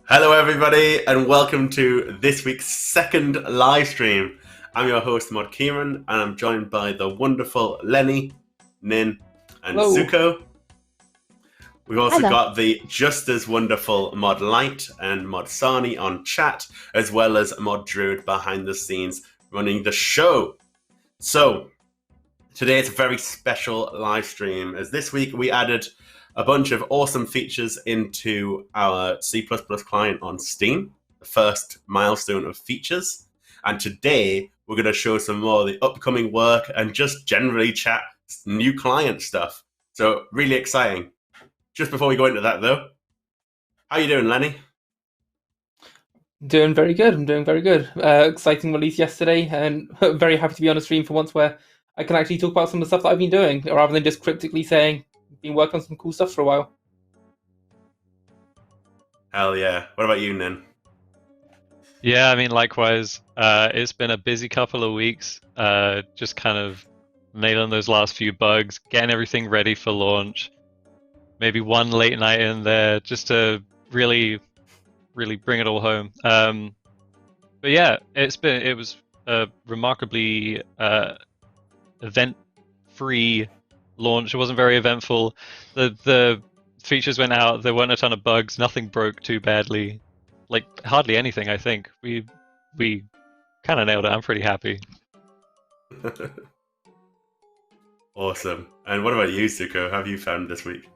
Hello, everybody, and welcome to this week's second live stream. I'm your host, Mods Kieren, and I'm joined by the wonderful Lenny, Nin, and Hello. Zuko. We've also Hello. got the just as wonderful Mod Light and Mod Sani on chat, as well as Mod Druid behind the scenes running the show. So, today it's a very special live stream, as this week we added a bunch of awesome features into our C++ client on Steam, the first milestone of features. And today we're going to show some more of the upcoming work and just generally chat new client stuff. So really exciting. Just before we go into that though, how you doing, Lenny? Doing very good. I'm doing very good. Exciting release yesterday, and very happy to be on a stream for once where I can actually talk about some of the stuff that I've been doing, rather than just cryptically saying I've been working on some cool stuff for a while. Hell yeah. What about you, Nin? Yeah, I mean, likewise. It's been a busy couple of weeks, just kind of nailing those last few bugs, getting everything ready for launch. Maybe one late night in there just to really bring it all home. But yeah, it was a remarkably event-free launch. It wasn't very eventful. The features went out. There weren't a ton of bugs. Nothing broke too badly. Like hardly anything. I think we kind of nailed it. I'm pretty happy. Awesome. And what about you, Zuko? How have you found this week?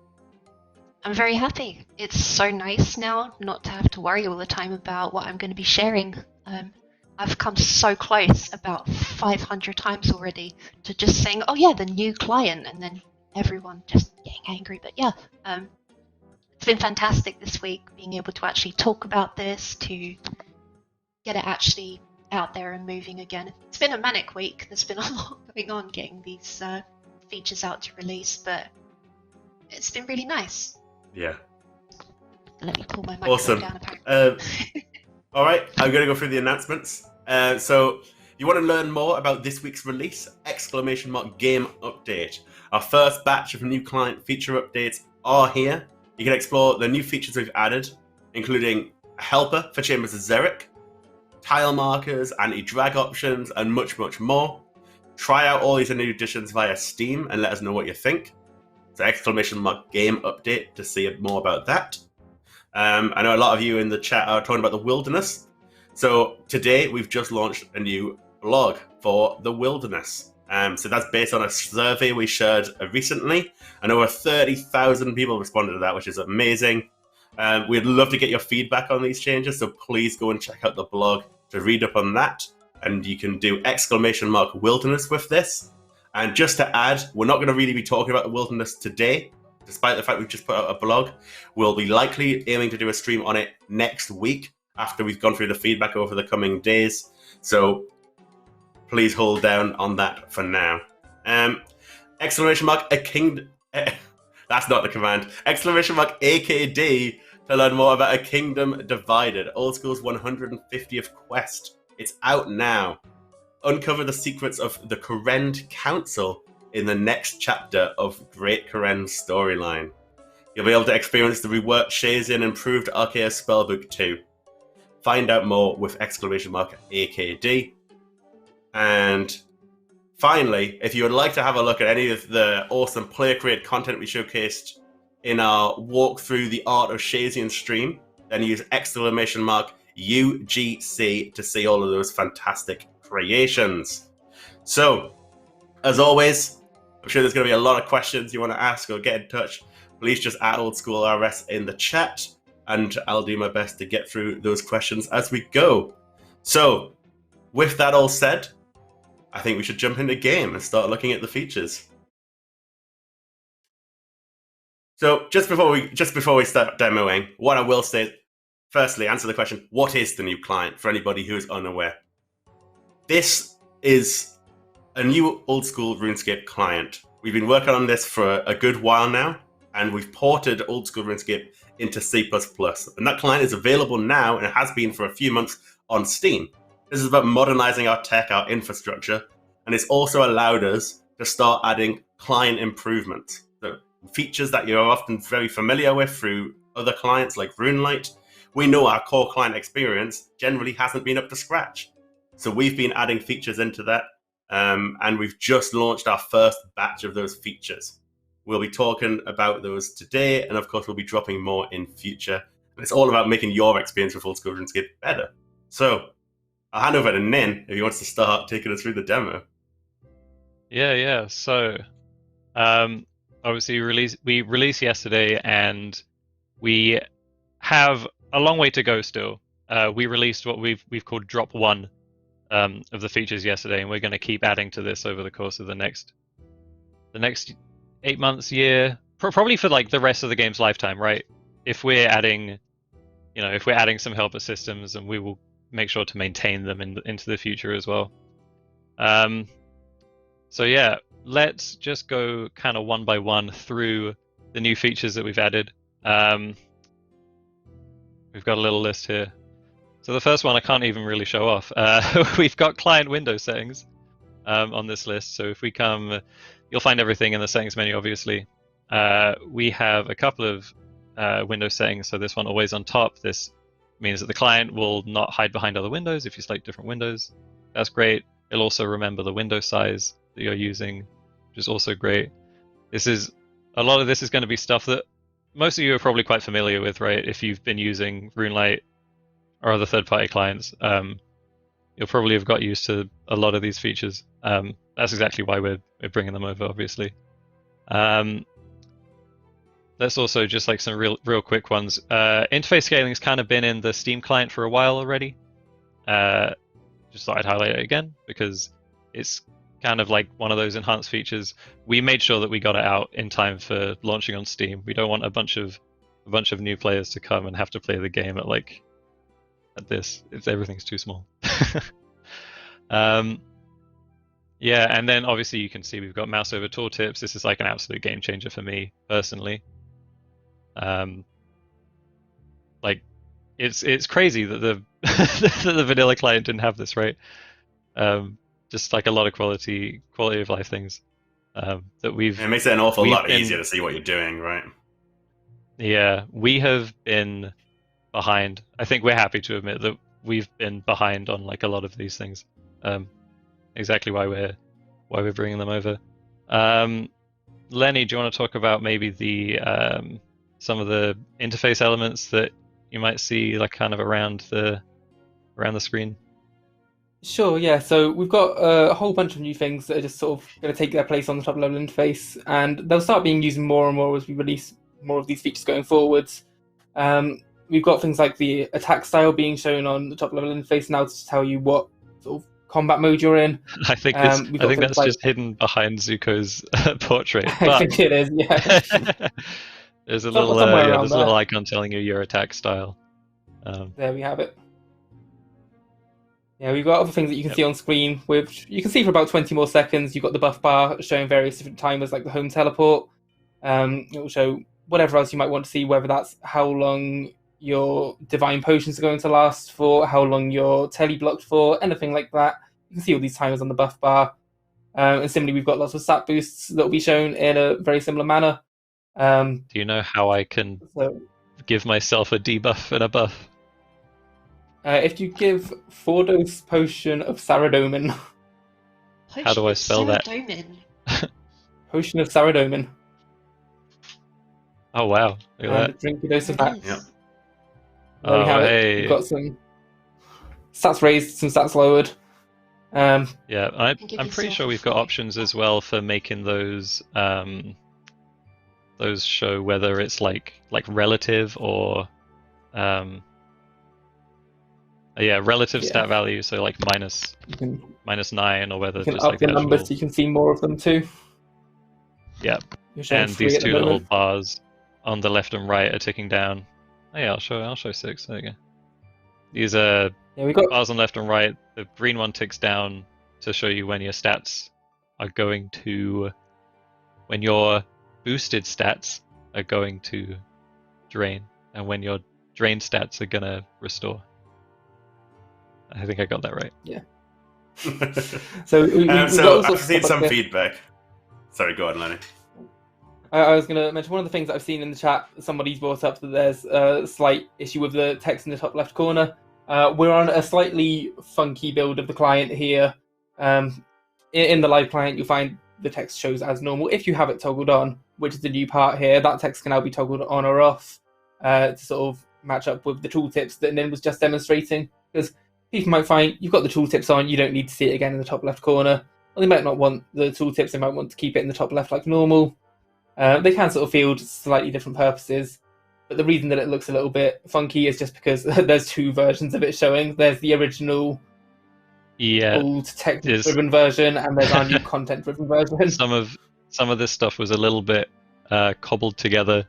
I'm very happy. It's so nice now not to have to worry all the time about what I'm going to be sharing. I've come so close about 500 times already to just saying, oh yeah, the new client, and then everyone just getting angry. But yeah, it's been fantastic this week being able to actually talk about this, to get it actually out there and moving again. It's been a manic week. There's been a lot going on getting these features out to release, but it's been really nice. Yeah. Let me pull my microphone Awesome. down apparently. All right, I'm going to go through the announcements. So, you want to learn more about this week's release? ! Game update. Our first batch of new client feature updates are here. You can explore the new features we've added, including a helper for Chambers of Xeric, tile markers, anti-drag options, and much, much more. Try out all these new additions via Steam and let us know what you think. So, ! Game update to see more about that. I know a lot of you in the chat are talking about the wilderness. So today we've just launched a new blog for the wilderness. So that's based on a survey we shared recently, and over 30,000 people responded to that, which is amazing. We'd love to get your feedback on these changes, so please go and check out the blog to read up on that. And you can do ! Wilderness with this. And just to add, we're not going to really be talking about the wilderness today, despite the fact we've just put out a blog. We'll be likely aiming to do a stream on it next week after we've gone through the feedback over the coming days. So please hold down on that for now. ! A kingdom. That's not the command. ! AKD to learn more about A Kingdom Divided, Old School's 150th quest. It's out now. Uncover the secrets of the Kieren Council in the next chapter of Great Kiren's storyline. You'll be able to experience the reworked Shazian improved Arceus Spellbook 2. Find out more with ! AKD. And finally, if you would like to have a look at any of the awesome player-created content we showcased in our walk through the art of Shazian stream, then use ! UGC to see all of those fantastic creations. So, as always, I'm sure there's going to be a lot of questions you want to ask or get in touch. Please just add Old School RS in the chat, and I'll do my best to get through those questions as we go. So, with that all said, I think we should jump into game and start looking at the features. So, just before we start demoing, what I will say, firstly, answer the question: what is the new client for anybody who is unaware? This is a new Old School RuneScape client. We've been working on this for a good while now, and we've ported Old School RuneScape into C++. And that client is available now, and it has been for a few months on Steam. This is about modernizing our tech, our infrastructure, and it's also allowed us to start adding client improvements. So features that you're often very familiar with through other clients like RuneLite, we know our core client experience generally hasn't been up to scratch. So we've been adding features into that, and we've just launched our first batch of those features. We'll be talking about those today, and of course we'll be dropping more in future. And it's all about making your experience with full-scale RuneScape better. So I'll hand over to Nin if he wants to start taking us through the demo. Yeah. So, obviously, we released yesterday, and we have a long way to go still. We released what we've called Drop 1 of the features yesterday, and we're going to keep adding to this over the course of the next 8 months, year, probably for like the rest of the game's lifetime, right? If we're adding, some helper systems, and we will make sure to maintain them into the future as well. So yeah, let's just go kind of one by one through the new features that we've added. We've got a little list here. So the first one I can't even really show off. We've got client window settings on this list. So if we come, you'll find everything in the settings menu, obviously. We have a couple of window settings. So this one, always on top. This means that the client will not hide behind other windows if you select different windows. That's great. It'll also remember the window size that you're using, which is also great. A lot of this is going to be stuff that most of you are probably quite familiar with, right? If you've been using RuneLite or other third-party clients, you'll probably have got used to a lot of these features. That's exactly why we're bringing them over, obviously. Let's also just like some real quick ones. Interface scaling's kind of been in the Steam client for a while already. Just thought I'd highlight it again because it's kind of like one of those enhanced features. We made sure that we got it out in time for launching on Steam. We don't want a bunch of new players to come and have to play the game at this if everything's too small. Yeah, and then obviously you can see we've got mouse over tooltips. This is like an absolute game changer for me personally. Like it's crazy that the that the vanilla client didn't have this, right? Just like a lot of quality of life things that we've. It makes it an awful lot easier to see what you're doing, right? Yeah, we have been behind. I think we're happy to admit that we've been behind on like a lot of these things. Exactly why we're bringing them over. Lenny, do you want to talk about maybe the some of the interface elements that you might see like kind of around the screen? Sure, yeah. So we've got a whole bunch of new things that are just sort of going to take their place on the top level interface, and they'll start being used more and more as we release more of these features going forwards. We've got things like the attack style being shown on the top level interface now to tell you what sort of combat mode you're in. I think that's like, just hidden behind Zuko's portrait. But I think it is, yeah. There's a little icon telling you your attack style. There we have it. Yeah, we've got other things that you can see on screen, which you can see for about 20 more seconds. You've got the buff bar showing various different timers, like the home teleport. It will show whatever else you might want to see, whether that's how long your divine potions are going to last for, how long your tele blocked for, anything like that. You can see all these timers on the buff bar. And similarly, we've got lots of stat boosts that will be shown in a very similar manner. Do you know how I can give myself a debuff and a buff? If you give Fordo's Potion of Saradomin. How do I spell that? Potion of Saradomin. Oh wow! Look at that. Drink a dose of that. Yeah. There we have it. We've got some stats raised, some stats lowered. Yeah, I'm pretty sure we've got options as well for making those show whether it's like relative or relative stat value, so like -9, or whether you can just up like the actual numbers so you can see more of them too. Yeah, and these two little bars on the left and right are ticking down. Oh yeah, I'll show 6. There you go. These are bars on left and right. The green one ticks down to show you when your stats are going to, when your boosted stats are going to drain, and when your drained stats are gonna restore. I think I got that right. Yeah. So I've seen some feedback. Sorry, go on, Lenny. I was going to mention one of the things that I've seen in the chat. Somebody's brought up that there's a slight issue with the text in the top left corner. We're on a slightly funky build of the client here. In the live client, you'll find the text shows as normal. If you have it toggled on, which is the new part here, that text can now be toggled on or off to sort of match up with the tooltips that Nin was just demonstrating. Because people might find you've got the tooltips on, you don't need to see it again in the top left corner. Or they might not want the tooltips, they might want to keep it in the top left like normal. They can sort of field slightly different purposes. But the reason that it looks a little bit funky is just because there's two versions of it showing. There's the original old text-driven version, and there's our new content-driven version. Some of this stuff was a little bit cobbled together,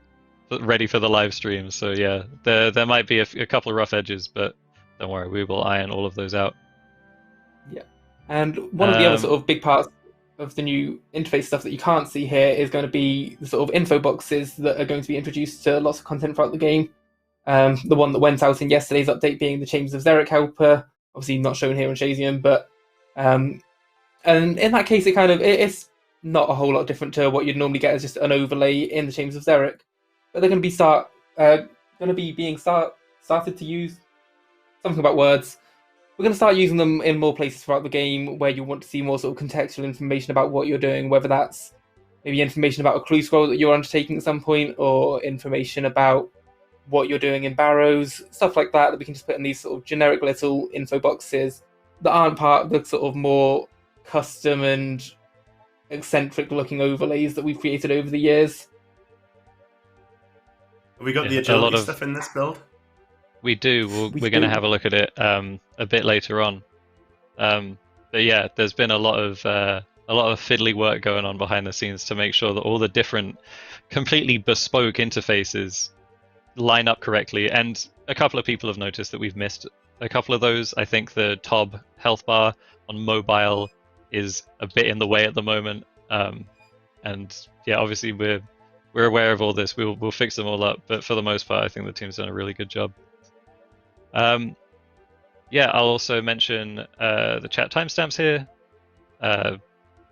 ready for the live stream. So yeah, there might be a couple of rough edges, but don't worry, we will iron all of those out. Yeah, and one of the other sort of big parts of the new interface stuff that you can't see here is going to be the sort of info boxes that are going to be introduced to lots of content throughout the game. The one that went out in yesterday's update being the Chambers of Xeric helper, obviously not shown here in Shazium, but and in that case it's not a whole lot different to what you'd normally get as just an overlay in the Chambers of Xeric. But they're going to be being started to use something about words. We're going to start using them in more places throughout the game where you want to see more sort of contextual information about what you're doing, whether that's maybe information about a clue scroll that you're undertaking at some point, or information about what you're doing in barrows, stuff like that we can just put in these sort of generic little info boxes that aren't part of the sort of more custom and eccentric looking overlays that we've created over the years. Have we got the agility stuff in this build? We do. We're going to have a look at it a bit later on. But yeah, there's been a lot of fiddly work going on behind the scenes to make sure that all the different, completely bespoke interfaces line up correctly. And a couple of people have noticed that we've missed a couple of those. I think the TOB health bar on mobile is a bit in the way at the moment. And yeah, obviously we're aware of all this. We'll fix them all up. But for the most part, I think the team's done a really good job. Yeah, I'll also mention the chat timestamps here.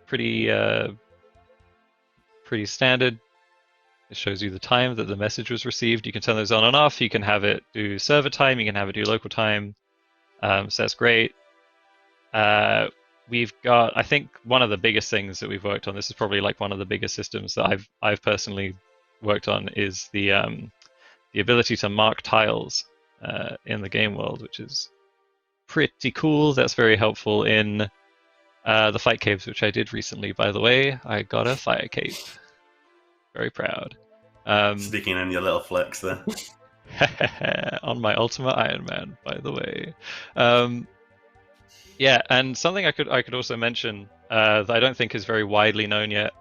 Pretty standard. It shows you the time that the message was received. You can turn those on and off. You can have it do server time. You can have it do local time. So that's great. We've got, I think, one of the biggest things that we've worked on. This is probably like one of the biggest systems that I've personally worked on, is the ability to mark tiles in the game world, which is pretty cool. That's very helpful in the fight caves, which I did recently, by the way. I got a fire cave. Very proud. Sticking in your little flex there. On my Ultimate Iron Man, by the way. Yeah, and something I could also mention that I don't think is very widely known yet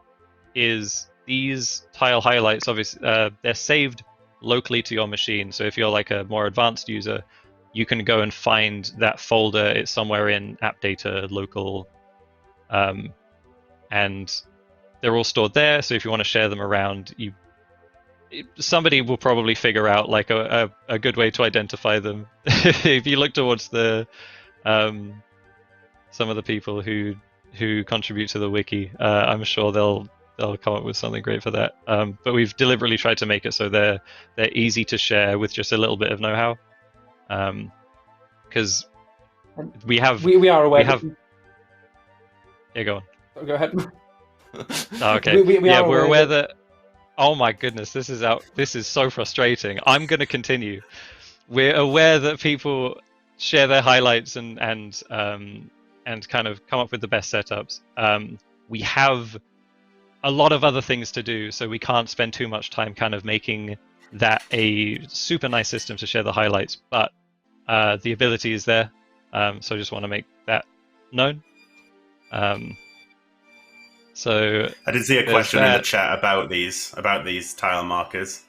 is these tile highlights. Obviously, they're saved locally to your machine. So if you're like a more advanced user, you can go and find that folder. It's somewhere in app data local, and they're all stored there. So if you want to share them around, somebody will probably figure out like a good way to identify them. If you look towards the some of the people who contribute to the wiki, I'm sure they'll come up with something great for that. But we've deliberately tried to make it so they're easy to share with just a little bit of know-how, because we are aware. Yeah, go on. Go ahead. Okay. We're aware that. Oh my goodness, this is so frustrating. I'm going to continue. We're aware that people share their highlights and kind of come up with the best setups. We have a lot of other things to do, so we can't spend too much time kind of making that a super nice system to share the highlights. But the ability is there, so I just want to make that known. So I did see a question in the chat about these tile markers.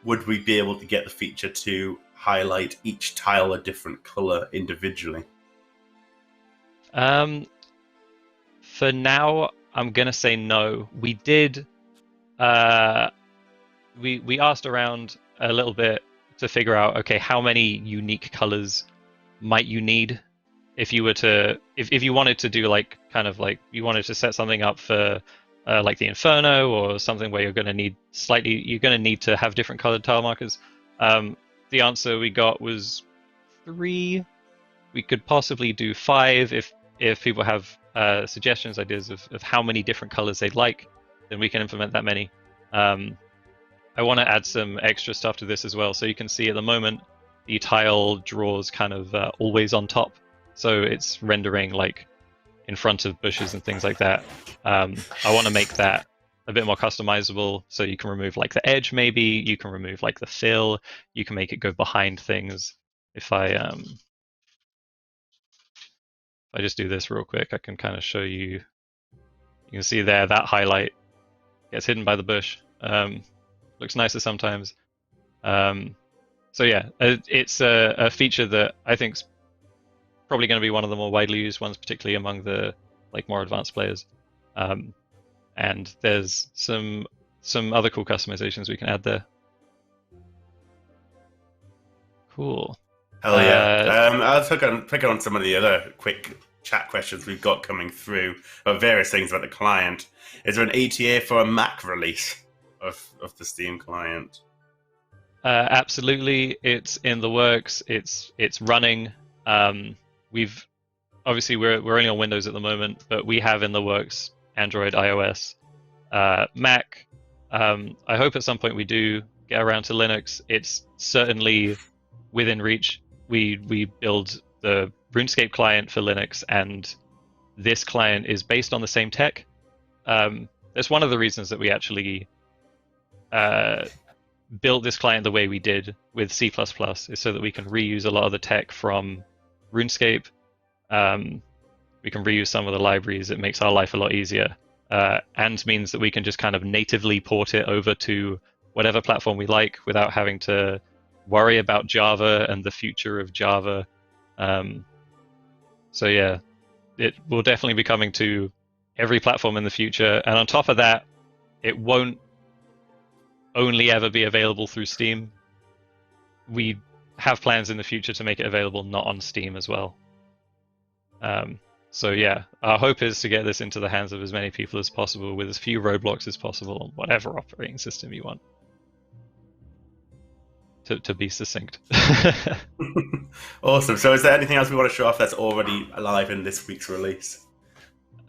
Would we be able to get the feature to highlight each tile a different color individually? For now, I'm gonna say no. We did. We asked around a little bit to figure out, okay, how many unique colors might you need if you were to if you wanted to do like kind of like you wanted to set something up for like the Inferno or something where you're going to need to have different colored tile markers. The answer we got was 3. We could possibly do 5 if people have suggestions, ideas of how many different colors they'd like, then we can implement that many. I want to add some extra stuff to this as well. So you can see at the moment, the tile draws kind of always on top. So it's rendering like in front of bushes and things like that. I want to make that a bit more customizable. So you can remove like the edge, maybe you can remove like the fill. You can make it go behind things. If I just do this real quick, I can kind of show you. You can see there that highlight gets hidden by the bush. Looks nicer sometimes. So yeah, it's a feature that I think is probably going to be one of the more widely used ones, particularly among the like more advanced players. And there's some other cool customizations we can add there. Cool. Hell yeah. I'll pick on some of the other quick chat questions we've got coming through of various things about the client. Is there an ETA for a Mac release of the Steam client? Absolutely, it's in the works. It's running. We've obviously we're only on Windows at the moment, but we have in the works Android, iOS, Mac. I hope at some point we do get around to Linux. It's certainly within reach. We build the RuneScape client for Linux, and this client is based on the same tech. That's one of the reasons that we actually built this client the way we did with C++, is so that we can reuse a lot of the tech from RuneScape. We can reuse some of the libraries. It makes our life a lot easier, and means that we can just kind of natively port it over to whatever platform we like without having to worry about Java and the future of Java. So yeah, it will definitely be coming to every platform in the future. And on top of that, it won't only ever be available through Steam. We have plans in the future to make it available not on Steam as well. So yeah, our hope is to get this into the hands of as many people as possible with as few roadblocks as possible on whatever operating system you want. To be succinct. Awesome. So is there anything else we want to show off that's already alive in this week's release?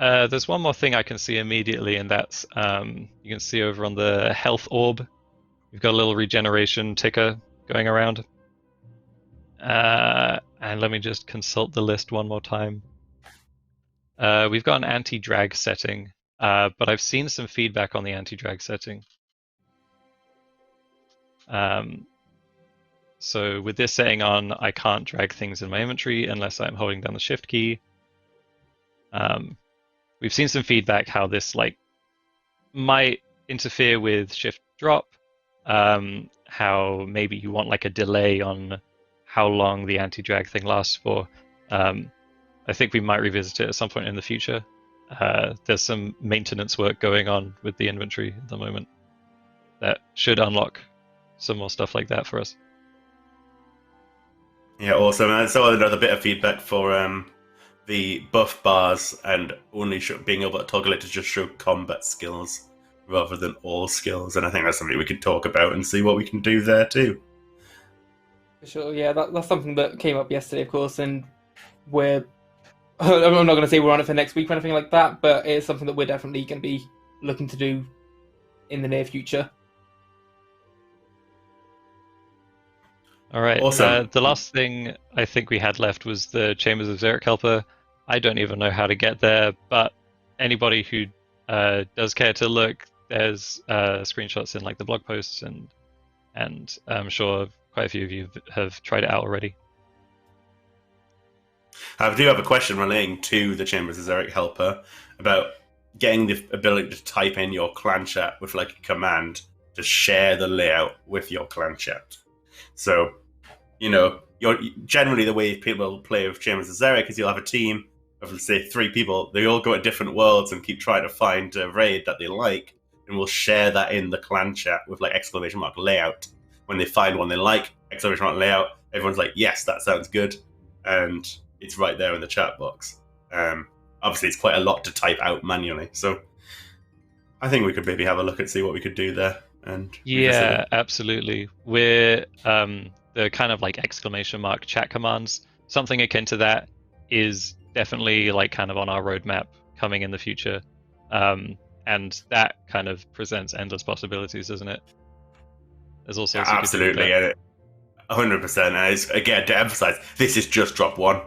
There's one more thing I can see immediately, and that's you can see over on the health orb, we've got a little regeneration ticker going around. And let me just consult the list one more time. We've got an anti-drag setting, but I've seen some feedback on the anti-drag setting. So with this setting on, I can't drag things in my inventory unless I'm holding down the shift key. We've seen some feedback how this might interfere with shift drop, how maybe you want like a delay on how long the anti-drag thing lasts for. I think we might revisit it at some point in the future. There's some maintenance work going on with the inventory at the moment that should unlock some more stuff like that for us. Yeah, awesome. And I saw another bit of feedback for the buff bars and only being able to toggle it to just show combat skills rather than all skills. And I think that's something we could talk about and see what we can do there too. For sure, yeah, that's something that came up yesterday, of course, and I'm not going to say we're on it for next week or anything like that, but it's something that we're definitely going to be looking to do in the near future. All right. Awesome. The last thing I think we had left was the Chambers of Xeric helper. I don't even know how to get there, but anybody who does care to look, there's screenshots in like the blog posts, and I'm sure quite a few of you have tried it out already. I do have a question relating to the Chambers of Xeric helper about getting the ability to type in your clan chat with like a command to share the layout with your clan chat. So, generally the way people play with Chambers of Xeric is you'll have a team of, let's say, 3 people. They all go to different worlds and keep trying to find a raid that they like, and we'll share that in the clan chat with like ! Layout. When they find one they like, ! Layout, everyone's like, yes, that sounds good. And it's right there in the chat box. Obviously, it's quite a lot to type out manually. So I think we could maybe have a look and see what we could do there. And Yeah, absolutely. We're the kind of like exclamation mark chat commands, something akin to that is definitely like kind of on our roadmap coming in the future. And that kind of presents endless possibilities, doesn't it? There's all sorts absolutely, of 100%. And it's, again, to emphasize, this is just drop 1.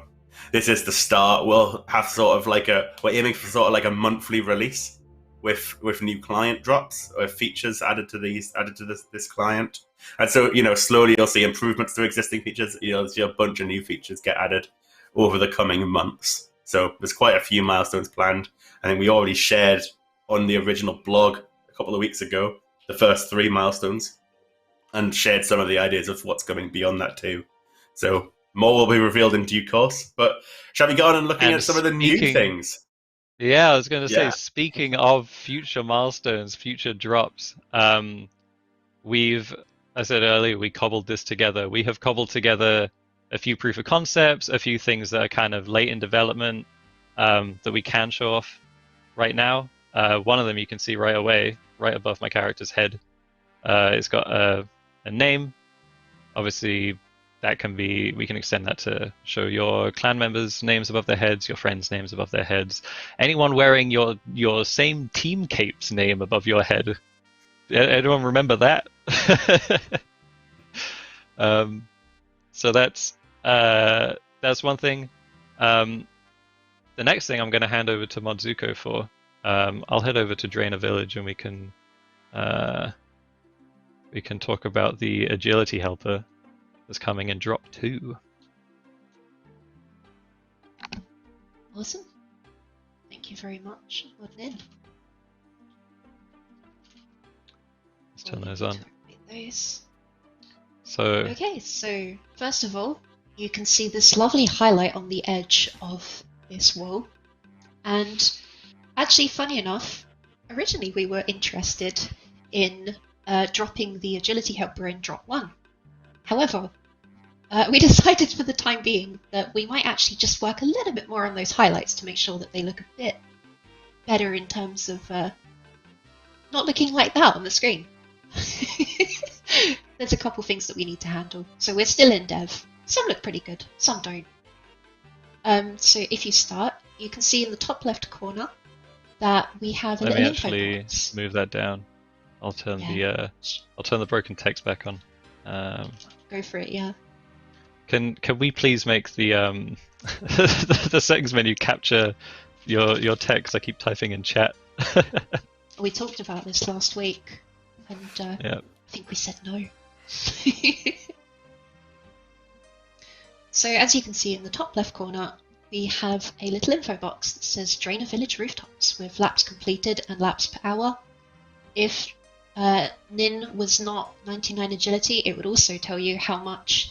This is the start. We'll have sort of like we're aiming for sort of like a monthly release with new client drops or features added to this client. And so, slowly you'll see improvements to existing features. You'll see a bunch of new features get added over the coming months. So there's quite a few milestones planned. I think we already shared on the original blog a couple of weeks ago the first 3 milestones and shared some of the ideas of what's coming beyond that too. So more will be revealed in due course. But shall we go on and looking at some of the new things? Yeah, I was going to say, speaking of future milestones, future drops, I said earlier, we cobbled this together. We have cobbled together a few proof of concepts, a few things that are kind of late in development that we can show off right now. One of them you can see right away, right above my character's head. It's got a name. Obviously, we can extend that to show your clan members' names above their heads, your friends' names above their heads, anyone wearing your same team cape's name above your head. Anyone remember that? So that's one thing. The next thing I'm going to hand over to Mods Zuko for. I'll head over to Drainer Village and we can talk about the agility helper that's coming in drop 2. Awesome. Thank you very much, Nin. Let's turn those on. Those. So okay, so first of all, you can see this lovely highlight on the edge of this wall. And actually, funny enough, originally we were interested in dropping the agility helper in drop 1. However, we decided for the time being that we might actually just work a little bit more on those highlights to make sure that they look a bit better in terms of not looking like that on the screen. There's a couple things that we need to handle. So we're still in dev. Some look pretty good, some don't. So if you start, you can see in the top left corner that we have a little info box. Let me actually move that down. I'll turn the broken text back on. Go for it, yeah. Can we please make the the settings menu capture your text? I keep typing in chat. We talked about this last week, and I think we said no. So as you can see in the top left corner, we have a little info box that says Drainer Village rooftops with laps completed and laps per hour. If Nin was not 99 agility, it would also tell you how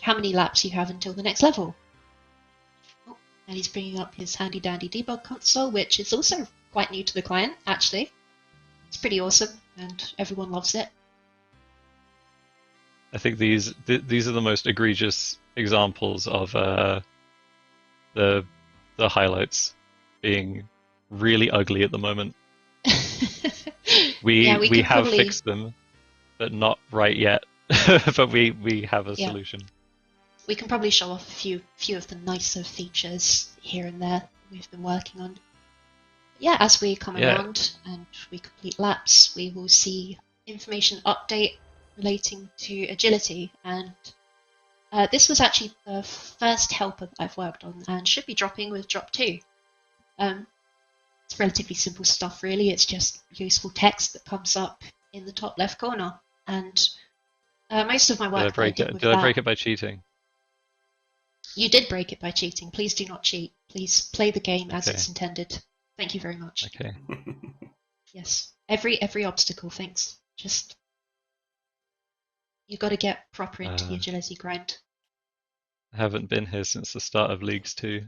many laps you have until the next level. Oh, and he's bringing up his handy dandy debug console, which is also quite new to the client, actually. It's pretty awesome, and everyone loves it. I think these are the most egregious examples of the highlights being really ugly at the moment. We have fixed them, but not right yet. But we have a solution. We can probably show off a few of the nicer features here and there we've been working on. Yeah, as we come around and we complete laps, we will see information update relating to agility, and this was actually the first helper that I've worked on and should be dropping with drop 2. It's relatively simple stuff, really. It's just useful text that comes up in the top left corner, and most of my work did I break it by cheating? You did break it by cheating. Please do not cheat. Please play the game as it's intended. Thank you very much. Okay. Yes. Every obstacle, thanks. Just you've got to get proper into the agility grind. I haven't been here since the start of Leagues 2.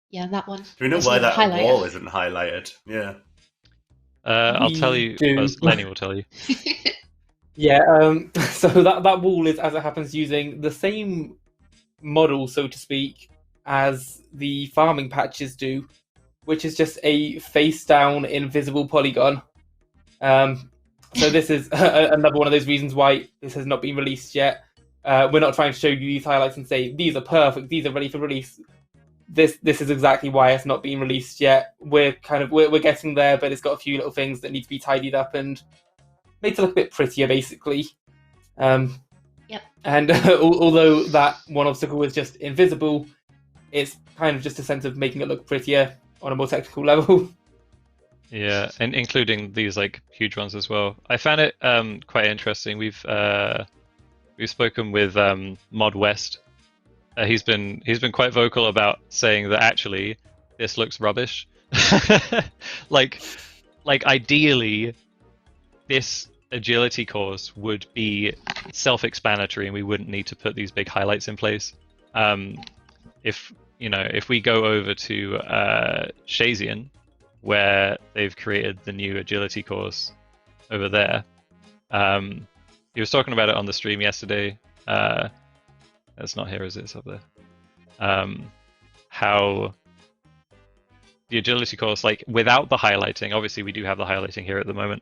Yeah, that one. Do we know why that wall isn't highlighted? Yeah. I'll tell you. Lenny will tell you. Yeah, so that wall is, as it happens, using the same model, so to speak, as the farming patches do, which is just a face-down invisible polygon. So this is another one of those reasons why this has not been released yet. We're not trying to show you these highlights and say, these are perfect, these are ready for release. This is exactly why it's not been released yet. We're getting there, but it's got a few little things that need to be tidied up and made to look a bit prettier, basically. Yep. And although that one obstacle was just invisible, it's kind of just a sense of making it look prettier on a more technical level. Yeah, and including these like huge ones as well. I found it quite interesting. We've spoken with Mod West. He's been quite vocal about saying that actually this looks rubbish. like ideally, this agility course would be self-explanatory, and we wouldn't need to put these big highlights in place. If we go over to Shazian, where they've created the new agility course over there, he was talking about it on the stream yesterday. It's not here, is it? It's up there. How the agility course, like without the highlighting, obviously we do have the highlighting here at the moment,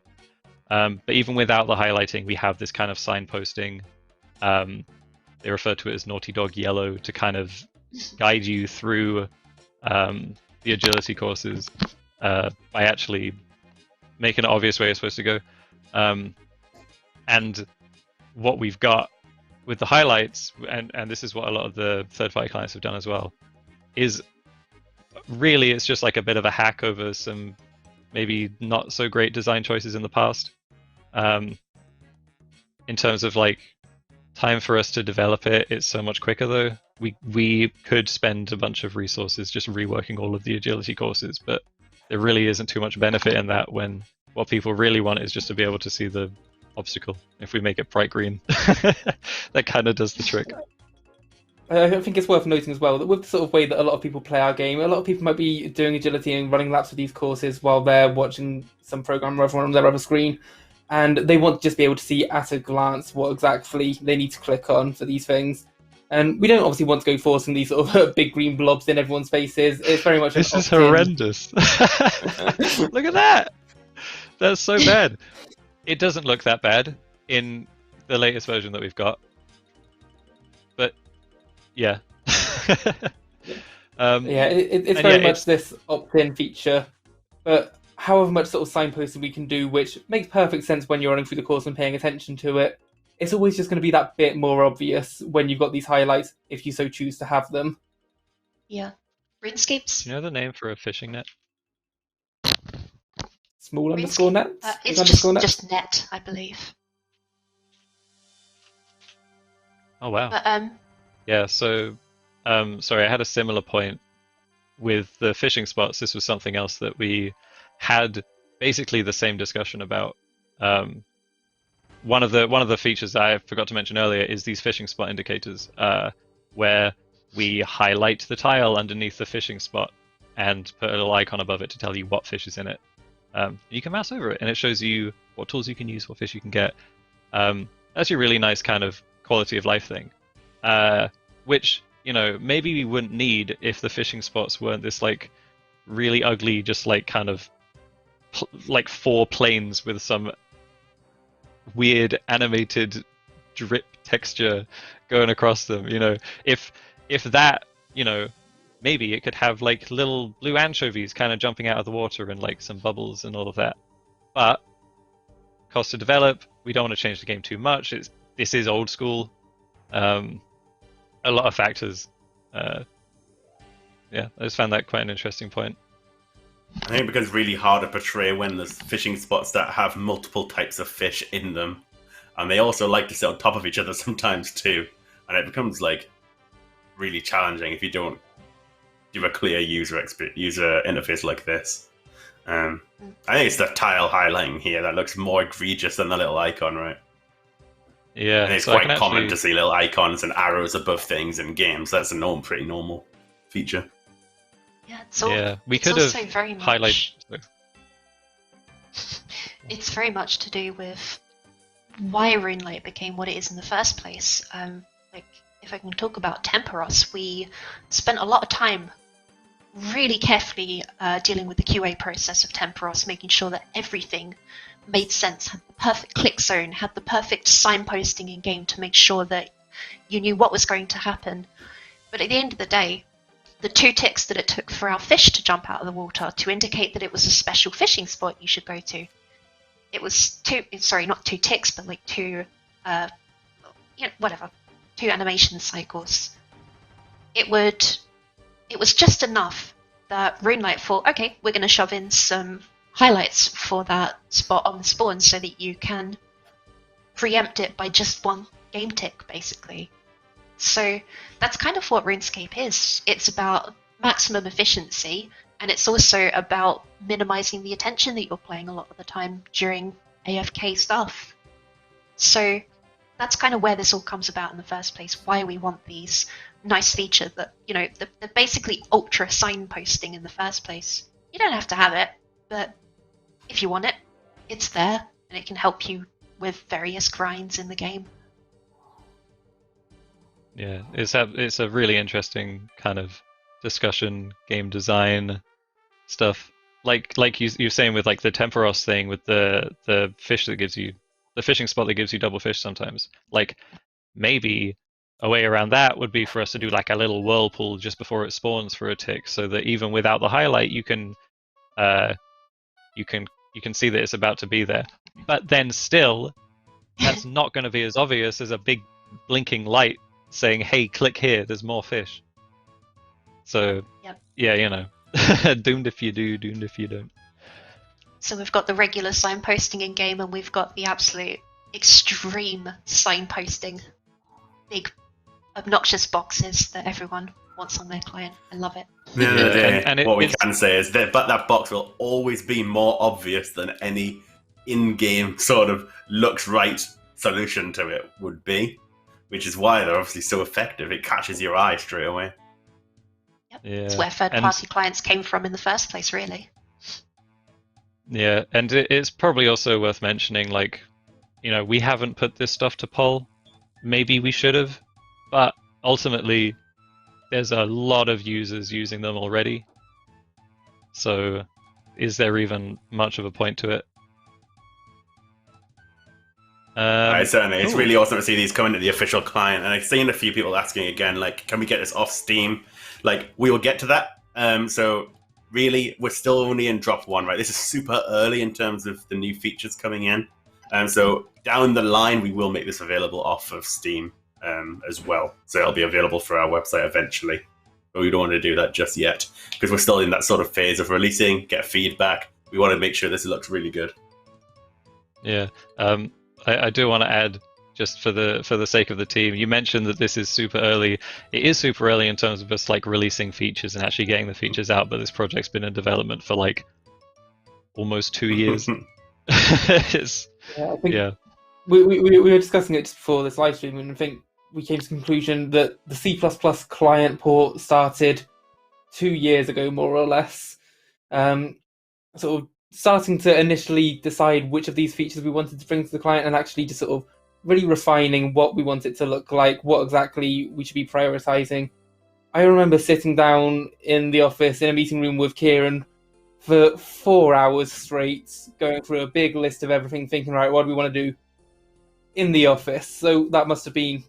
but even without the highlighting, we have this kind of signposting. They refer to it as Naughty Dog Yellow to kind of guide you through the agility courses by actually making it obvious where you're supposed to go. And what we've got with the highlights, and this is what a lot of the third-party clients have done as well, is really it's just like a bit of a hack over some maybe not so great design choices in the past. In terms of like time for us to develop it, it's so much quicker though. We could spend a bunch of resources just reworking all of the agility courses, but there really isn't too much benefit in that when what people really want is just to be able to see the obstacle. If we make it bright green, that kind of does the trick. I think it's worth noting as well that with the sort of way that a lot of people play our game, a lot of people might be doing agility and running laps of these courses while they're watching some program run on their other screen, and they want to just be able to see at a glance what exactly they need to click on for these things. And we don't obviously want to go forcing these sort of big green blobs in everyone's faces. It's very much this is horrendous. Look at that. That's so bad. It doesn't look that bad in the latest version that we've got, but yeah. It's very much this opt-in feature, but however much sort of signposting we can do, which makes perfect sense when you're running through the course and paying attention to it, it's always just going to be that bit more obvious when you've got these highlights, if you so choose to have them. Yeah. RuneScape's... Do you know the name for a fishing net? Small underscore net? It's just net, I believe. Oh wow. But, yeah, so sorry, I had a similar point with the fishing spots. This was something else that we had basically the same discussion about. One of the features I forgot to mention earlier is these fishing spot indicators, where we highlight the tile underneath the fishing spot and put a little icon above it to tell you what fish is in it. You can mouse over it and it shows you what tools you can use, what fish you can get. That's a really nice kind of quality of life thing, which, you know, maybe we wouldn't need if the fishing spots weren't this like really ugly, just like kind of like 4 planes with some weird animated drip texture going across them. You know, if that, you know, maybe it could have like little blue anchovies kind of jumping out of the water and like some bubbles and all of that. But cost to develop, we don't want to change the game too much. This is old school. A lot of factors. Yeah, I just found that quite an interesting point. I think it becomes really hard to portray when there's fishing spots that have multiple types of fish in them, and they also like to sit on top of each other sometimes too, and it becomes like really challenging if you don't do a clear user interface like this. I think it's the tile highlighting here that looks more egregious than the little icon, right? Yeah, and it's so quite common to see little icons and arrows above things in games. That's a pretty normal feature. Yeah, we could have highlighted. It's very much to do with why RuneLite became what it is in the first place. Like, if I can talk about Temperos, we spent a lot of time really carefully dealing with the QA process of Temporos, making sure that everything made sense, had the perfect click zone, had the perfect signposting in game to make sure that you knew what was going to happen. But at the end of the day, the 2 ticks that it took for our fish to jump out of the water to indicate that it was a special fishing spot you should go to, it was not 2 ticks, but like 2, whatever, 2 animation cycles. It was just enough that RuneLite thought, okay, we're going to shove in some highlights for that spot on the spawn so that you can preempt it by just 1 game tick, basically. So that's kind of what RuneScape is. It's about maximum efficiency, and it's also about minimizing the attention that you're playing a lot of the time during AFK stuff. So that's kind of where this all comes about in the first place, why we want these nice features that, they're basically ultra signposting in the first place. You don't have to have it, but if you want it, it's there, and it can help you with various grinds in the game. Yeah, it's a really interesting kind of discussion, game design stuff. Like you're saying with like the Temporos thing with the fish that gives you the fishing spot that gives you double fish sometimes. Like maybe a way around that would be for us to do like a little whirlpool just before it spawns for a tick, so that even without the highlight, you can see that it's about to be there. But then still, that's not going to be as obvious as a big blinking light saying, "Hey, click here. There's more fish." So Yep. Yeah, doomed if you do, doomed if you don't. So we've got the regular signposting in game, and we've got the absolute extreme signposting. Big, obnoxious boxes that everyone wants on their client. I love it. What we can say is that that box will always be more obvious than any in-game sort of looks right solution to it would be, which is why they're obviously so effective. It catches your eye straight away. Yep. Yeah. It's where third-party clients came from in the first place, really. Yeah, and it's probably also worth mentioning, like, we haven't put this stuff to poll. Maybe we should have, but ultimately, there's a lot of users using them already. So, is there even much of a point to it? Certainly. Cool. It's really awesome to see these coming to the official client. And I've seen a few people asking again, like, can we get this off Steam? Like, we will get to that. So, really, we're still only in drop 1, right? This is super early in terms of the new features coming in. So, down the line, we will make this available off of Steam as well. So, it'll be available for our website eventually. But we don't want to do that just yet, because we're still in that sort of phase of releasing, get feedback. We want to make sure this looks really good. Yeah. I do want to add, just for the sake of the team, you mentioned that this is super early. It is super early in terms of us like releasing features and actually getting the features out, but this project's been in development for like almost 2 years. I think we were discussing it just before this live stream, and I think we came to the conclusion that the C++ client port started 2 years ago, more or less. Sort of starting to initially decide which of these features we wanted to bring to the client, and actually just sort of really refining what we want it to look like, what exactly we should be prioritizing. I remember sitting down in the office in a meeting room with Kieren for 4 hours straight, going through a big list of everything, thinking, right, what do we want to do in the office? So that must have been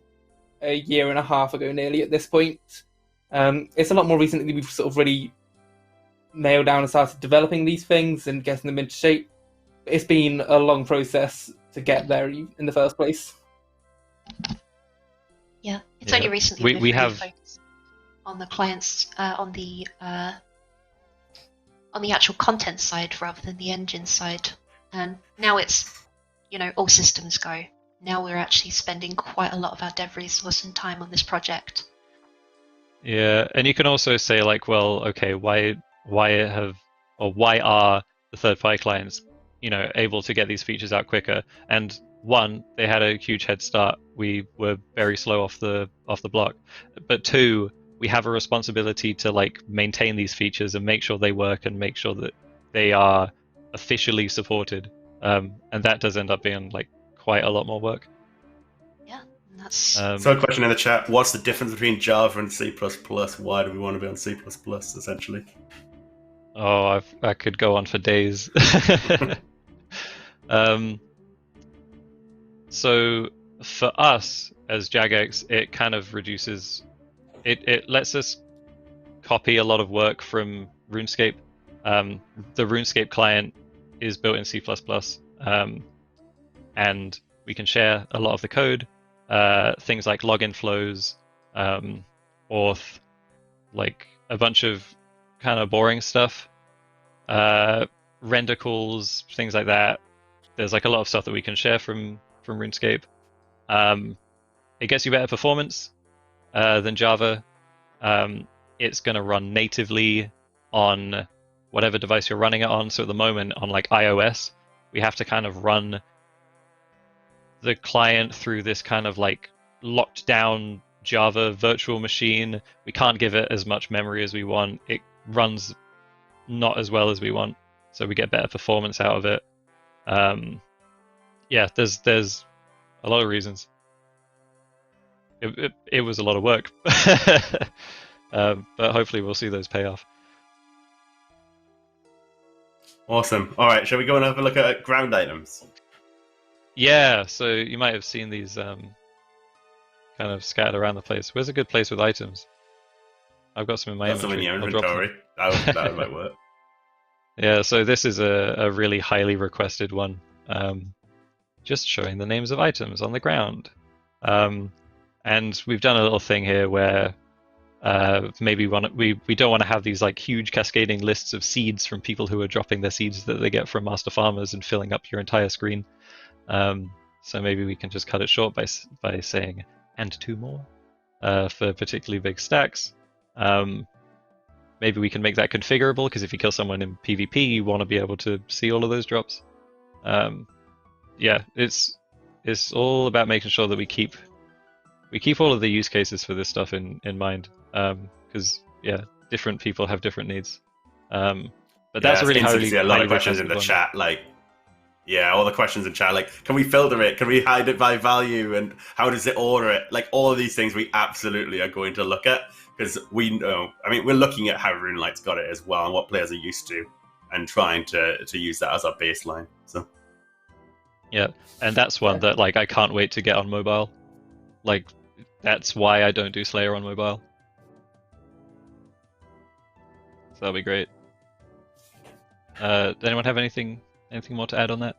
a year and a half ago nearly at this point. It's a lot more recently we've sort of really nailed down and started developing these things and getting them into shape. It's been a long process to get there in the first place. Yeah, it's only recently we have focused on the clients, on the actual content side rather than the engine side, and now it's all systems go. Now we're actually spending quite a lot of our dev resource and time on this project. Yeah, and you can also say like, well, okay, why are the third-party clients, able to get these features out quicker? And one, they had a huge head start. We were very slow off the block. But two, we have a responsibility to like maintain these features and make sure they work and make sure that they are officially supported. And that does end up being like quite a lot more work. Yeah, That's So a question in the chat, what's the difference between Java and C++? Why do we want to be on C++, essentially? Oh, I could go on for days. So for us as Jagex, it kind of reduces. It lets us copy a lot of work from RuneScape. The RuneScape client is built in C++, and we can share a lot of the code. Things like login flows, auth, like a bunch of kind of boring stuff, render calls, things like that. There's like a lot of stuff that we can share from RuneScape. It gets you better performance than Java. It's going to run natively on whatever device you're running it on. So at the moment on like iOS, we have to kind of run the client through this kind of like locked down Java virtual machine. We can't give it as much memory as we want. It runs not as well as we want, so we get better performance out of it. Yeah, there's a lot of reasons. It was a lot of work, but hopefully we'll see those pay off. Awesome. All right, shall we go and have a look at ground items? Yeah, so you might have seen these kind of scattered around the place. Where's a good place with items? I've got some in my That's some in inventory. your I'll drop them. inventory. That might work. Yeah, so this is a really highly requested one. Just showing the names of items on the ground. And we've done a little thing here where maybe we don't want to have these like huge cascading lists of seeds from people who are dropping their seeds that they get from master farmers and filling up your entire screen. So maybe we can just cut it short by saying and 2 more for particularly big stacks. Maybe we can make that configurable, because if you kill someone in PvP, you want to be able to see all of those drops. Yeah, it's all about making sure that we keep all of the use cases for this stuff in mind, because yeah, different people have different needs. But that's a really highly a lot of questions in the chat, like. Yeah, all the questions in chat, like, can we filter it? Can we hide it by value? And how does it order it? Like, all of these things we absolutely are going to look at, because we know, I mean, we're looking at how RuneLite's got it as well and what players are used to, and trying to use that as our baseline. So, yeah, and that's one that, like, I can't wait to get on mobile. Like, that's why I don't do Slayer on mobile. So that'll be great. Does anyone have anything more to add on that?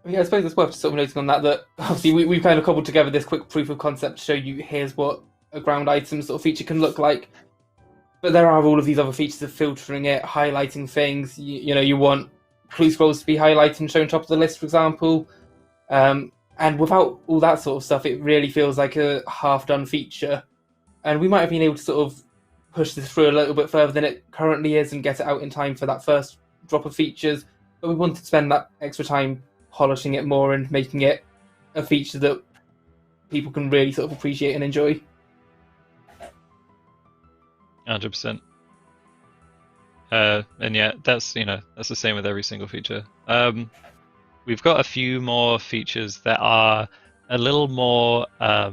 Yeah, I suppose it's worth sort of noting on that obviously we've kind of cobbled together this quick proof of concept to show you here's what a ground item sort of feature can look like. But there are all of these other features of filtering it, highlighting things. You know, you want clue scrolls to be highlighted and shown top of the list, for example. And without all that sort of stuff, it really feels like a half-done feature. And we might have been able to sort of push this through a little bit further than it currently is and get it out in time for that first drop of features, but we wanted to spend that extra time polishing it more and making it a feature that people can really sort of appreciate and enjoy. 100%. And yeah, that's the same with every single feature. We've got a few more features that are a little more a